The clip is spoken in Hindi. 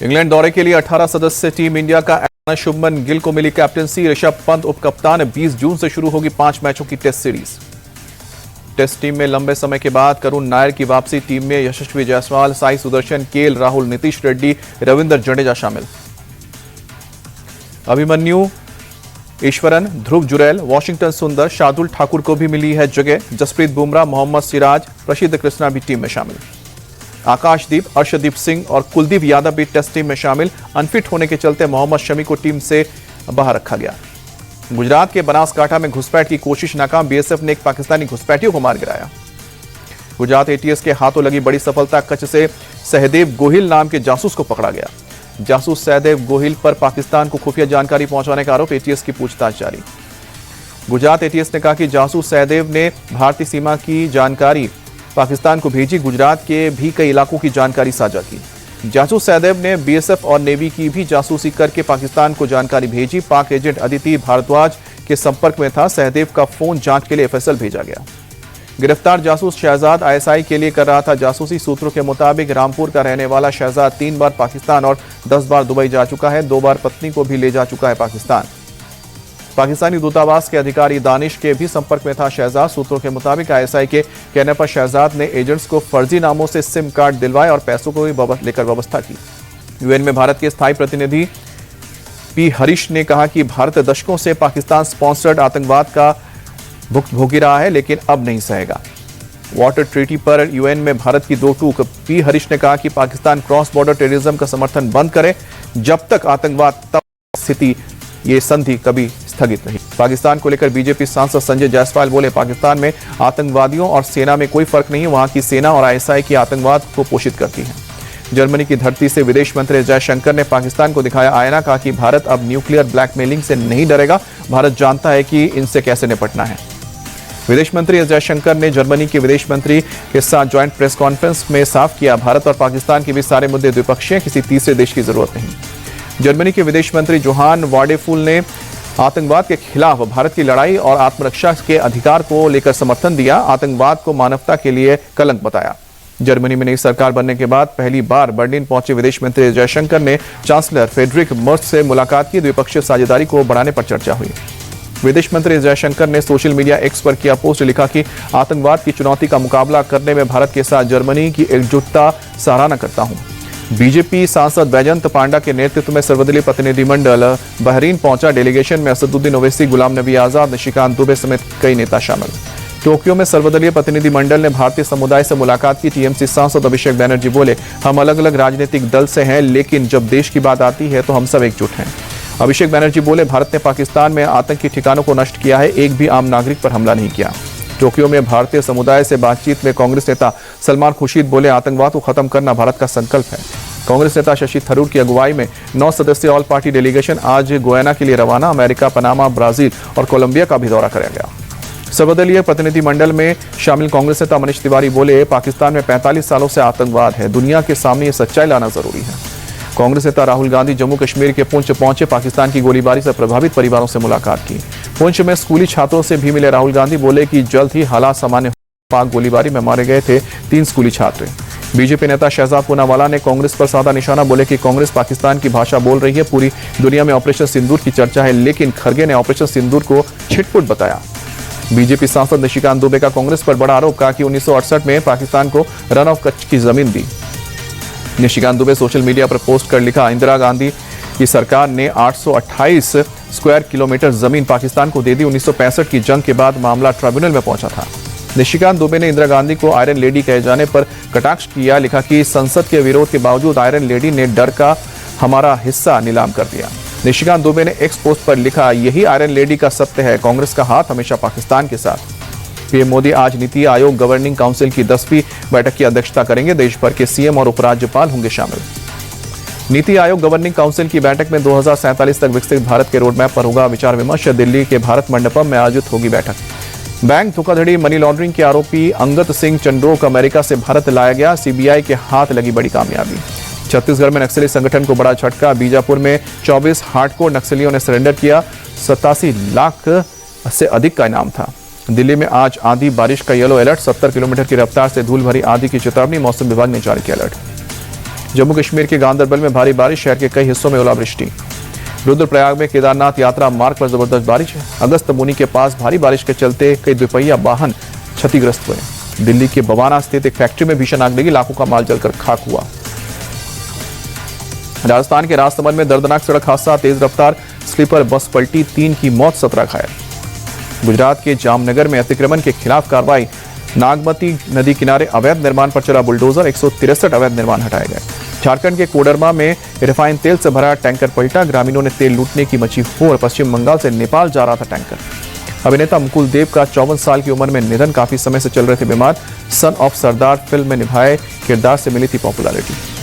इंग्लैंड दौरे के लिए 18 सदस्य टीम इंडिया का शुभमन गिल को मिली कैप्टनसी। ऋषभ पंत उपकप्तान। 20 जून से शुरू होगी 5 मैचों की टेस्ट सीरीज। टेस्ट टीम में लंबे समय के बाद करुण नायर की वापसी। टीम में यशस्वी जायसवाल, साई सुदर्शन, केएल राहुल, नीतीश रेड्डी, रविंद्र जडेजा शामिल। अभिमन्यु ईश्वरन, ध्रुव जुरैल, वॉशिंगटन सुंदर, शार्दुल ठाकुर को भी मिली है जगह। जसप्रीत बुमराह, मोहम्मद सिराज, प्रसिद्ध कृष्णा भी टीम में शामिल। आकाशदीप, अर्शदीप सिंह और कुलदीप यादव भी टेस्ट टीम में शामिल। अनफिट होने के चलते मोहम्मद शमी को टीम से बाहर रखा गया। गुजरात के बनासकांठा में घुसपैठ की कोशिश नाकाम। बीएसएफ ने एक पाकिस्तानी घुसपैठियों को मार गिराया। गुजरात एटीएस के हाथों लगी बड़ी सफलता। कच्छ से सहदेव गोहिल नाम के जासूस को पकड़ा गया। जासूस सहदेव गोहिल पर पाकिस्तान को खुफिया जानकारी पहुंचाने का आरोप। एटीएस की पूछताछ जारी। गुजरात एटीएस ने कहा कि जासूस सहदेव ने भारतीय सीमा की जानकारी पाकिस्तान को भेजी। गुजरात के भी कई इलाकों की जानकारी साझा की। जासूस सहदेव ने बीएसएफ और नेवी की भी जासूसी करके पाकिस्तान को जानकारी भेजी। पाक एजेंट अदिति भारद्वाज के संपर्क में था। सहदेव का फोन जांच के लिए एफएसएल भेजा गया। गिरफ्तार जासूस शहजाद आईएसआई के लिए कर रहा था जासूसी। सूत्रों के मुताबिक रामपुर का रहने वाला शहजाद 3 बार पाकिस्तान और 10 बार दुबई जा चुका है। 2 बार पत्नी को भी ले जा चुका है पाकिस्तान। पाकिस्तानी दूतावास के अधिकारी दानिश के भी संपर्क में था शहजाद। सूत्रों के मुताबिक आईएसआई के कहने पर शहजाद ने एजेंट्स को फर्जी नामों से सिम कार्ड दिलवाए और पैसों को भी लेकर व्यवस्था की। यूएन में भारत के स्थायी प्रतिनिधि पी हरीश ने कहा कि भारत दशकों से पाकिस्तान स्पॉन्सर्ड आतंकवाद का भुगत रहा है, लेकिन अब नहीं सहेगा। वाटर ट्रीटी पर यूएन में भारत की दो टूक। पी हरीश ने कहा कि पाकिस्तान क्रॉस बॉर्डर टेररिज्म का समर्थन बंद करे। जब तक आतंकवाद तब स्थिति ये संधि कभी स्थगित नहीं। पाकिस्तान को लेकर बीजेपी सांसद संजय जायसवाल बोले, पाकिस्तान में आतंकवादियों और सेना में कोई फर्क नहीं है। वहां की सेना और आईएसआई की आतंकवाद को पोषित करती है। जर्मनी की धरती से विदेश मंत्री जयशंकर ने पाकिस्तान को दिखाया आईना। कहा कि भारत अब न्यूक्लियर ब्लैकमेलिंग से नहीं डरेगा। भारत जानता है कि इनसे कैसे निपटना है। विदेश मंत्री एस जयशंकर ने जर्मनी के विदेश मंत्री के साथ ज्वाइंट प्रेस कॉन्फ्रेंस में साफ किया, भारत और पाकिस्तान के बीच सारे मुद्दे द्विपक्षीय हैं, किसी तीसरे देश की जरूरत नहीं। जर्मनी के विदेश मंत्री जोहान वाडेफुल ने आतंकवाद के खिलाफ भारत की लड़ाई और आत्मरक्षा के अधिकार को लेकर समर्थन दिया। आतंकवाद को मानवता के लिए कलंक बताया। जर्मनी में नई सरकार बनने के बाद पहली बार बर्लिन पहुंचे विदेश मंत्री जयशंकर ने चांसलर फ्रेडरिक मर्ज से मुलाकात की। द्विपक्षीय साझेदारी को बढ़ाने पर चर्चा हुई। विदेश मंत्री जयशंकर ने सोशल मीडिया एक्स पर किया पोस्ट। लिखा कि आतंकवाद की चुनौती का मुकाबला करने में भारत के साथ जर्मनी की एकजुटता सराहना करता हूं। बीजेपी सांसद बैजंत पांडा के नेतृत्व में सर्वदलीय प्रतिनिधिमंडल बहरीन पहुंचा। डेलीगेशन में असदुद्दीन ओवैसी, गुलाम नबी आजाद, निशिकांत दुबे समेत कई नेता शामिल। टोक्यो में सर्वदलीय प्रतिनिधिमंडल ने भारतीय समुदाय से मुलाकात की। टीएमसी सांसद अभिषेक बनर्जी बोले, हम अलग अलग राजनीतिक दल से हैं, लेकिन जब देश की बात आती है तो हम सब एकजुट हैं। अभिषेक बनर्जी बोले, भारत ने पाकिस्तान में आतंकी ठिकानों को नष्ट किया है, एक भी आम नागरिक पर हमला नहीं किया। टोक्यो में भारतीय समुदाय से बातचीत में कांग्रेस नेता सलमान खुर्शीद बोले, आतंकवाद को खत्म करना भारत का संकल्प है। कांग्रेस नेता शशि थरूर की अगुवाई में 9 सदस्यीय ऑल पार्टी डेलीगेशन आज गुयाना के लिए रवाना। अमेरिका, पनामा, ब्राजील और कोलंबिया का भी दौरा कराया गया। सर्वदलीय प्रतिनिधिमंडल में शामिल कांग्रेस नेता मनीष तिवारी बोले, पाकिस्तान में 45 सालों से आतंकवाद है, दुनिया के सामने ये सच्चाई लाना जरूरी है। कांग्रेस नेता राहुल गांधी जम्मू कश्मीर के पुंछ पहुंचे। पाकिस्तान की गोलीबारी से प्रभावित परिवारों से मुलाकात की। पुंछ में स्कूली छात्रों से भी मिले राहुल गांधी। बोले कि जल्द ही हालात सामान्य हो। पाक गोलीबारी में मारे गए थे 3 स्कूली छात्र। बीजेपी नेता शहजाद पूनावाला ने कांग्रेस पर साधा निशाना। बोले कि कांग्रेस पाकिस्तान की भाषा बोल रही है। पूरी दुनिया में ऑपरेशन सिंदूर की चर्चा है, लेकिन खरगे ने ऑपरेशन सिंदूर को छिटपुट बताया। बीजेपी सांसद निशिकांत दुबे का कांग्रेस पर बड़ा आरोप। कहा कि 1968 में पाकिस्तान को रन ऑफ कच्छ की जमीन दी। निशिकांत दुबे सोशल मीडिया पर पोस्ट कर लिखा, इंदिरा गांधी की सरकार ने 828 स्क्वायर किलोमीटर जमीन पाकिस्तान को दे दी। 1965 की जंग के बाद मामला ट्रिब्यूनल में पहुंचा था। निशिकांत दुबे ने इंदिरा गांधी को आयरन लेडी कहे जाने पर कटाक्ष किया। लिखा कि संसद के विरोध के बावजूद आयरन लेडी ने डर का हमारा हिस्सा नीलाम कर दिया। निशिकांत दुबे ने एक्स पोस्ट पर लिखा, यही आयरन लेडी का सत्य है, कांग्रेस का हाथ हमेशा पाकिस्तान के साथ। पीएम मोदी आज नीति आयोग गवर्निंग काउंसिल की 10वीं बैठक की अध्यक्षता करेंगे। देश भर के सीएम और उपराज्यपाल होंगे शामिल। नीति आयोग गवर्निंग काउंसिल की बैठक में 2047 तक विकसित भारत के रोडमैप पर होगा विचार विमर्श। दिल्ली के भारत मंडपम में आयोजित होगी बैठक। बैंक धोखाधड़ी मनी लॉन्ड्रिंग के आरोपी अंगद सिंह चंडोक अमेरिका से भारत लाया गया। सीबीआई के हाथ लगी बड़ी कामयाबी। छत्तीसगढ़ में नक्सली संगठन को बड़ा झटका। बीजापुर में 24 हार्डकोर नक्सलियों ने सरेंडर किया। 87 लाख से अधिक का इनाम था। दिल्ली में आज आंधी बारिश का येलो अलर्ट। 70 किलोमीटर की रफ्तार से धूल भरी आंधी की चेतावनी। मौसम विभाग ने जारी किया अलर्ट। जम्मू कश्मीर के गांदरबल में भारी बारिश, शहर के कई हिस्सों में ओलावृष्टि। रुद्रप्रयाग में केदारनाथ यात्रा मार्ग पर जबरदस्त बारिश है। अगस्त मुनि के पास भारी बारिश के चलते कई दुपहिया वाहन क्षतिग्रस्त हुए। दिल्ली के बवाना स्थित एक फैक्ट्री में भीषण आग लगी, लाखों का माल जलकर खाक हुआ। राजस्थान के राजसमंद में दर्दनाक सड़क हादसा, तेज रफ्तार स्लीपर बस पलटी, 3 की मौत, 17 घायल। गुजरात के जामनगर में अतिक्रमण के खिलाफ कार्रवाई, नागमती नदी किनारे अवैध निर्माण पर चला बुलडोजर, 163 अवैध निर्माण हटाए गए। झारखंड के कोडरमा में रिफाइन तेल से भरा टैंकर पलटा, ग्रामीणों ने तेल लूटने की मची होड़, पश्चिम बंगाल से नेपाल जा रहा था टैंकर। अभिनेता मुकुल देव का 54 साल की उम्र में निधन, काफी समय से चल रहे थे बीमार। सन ऑफ सरदार फिल्म में निभाए किरदार से मिली थी पॉपुलैरिटी।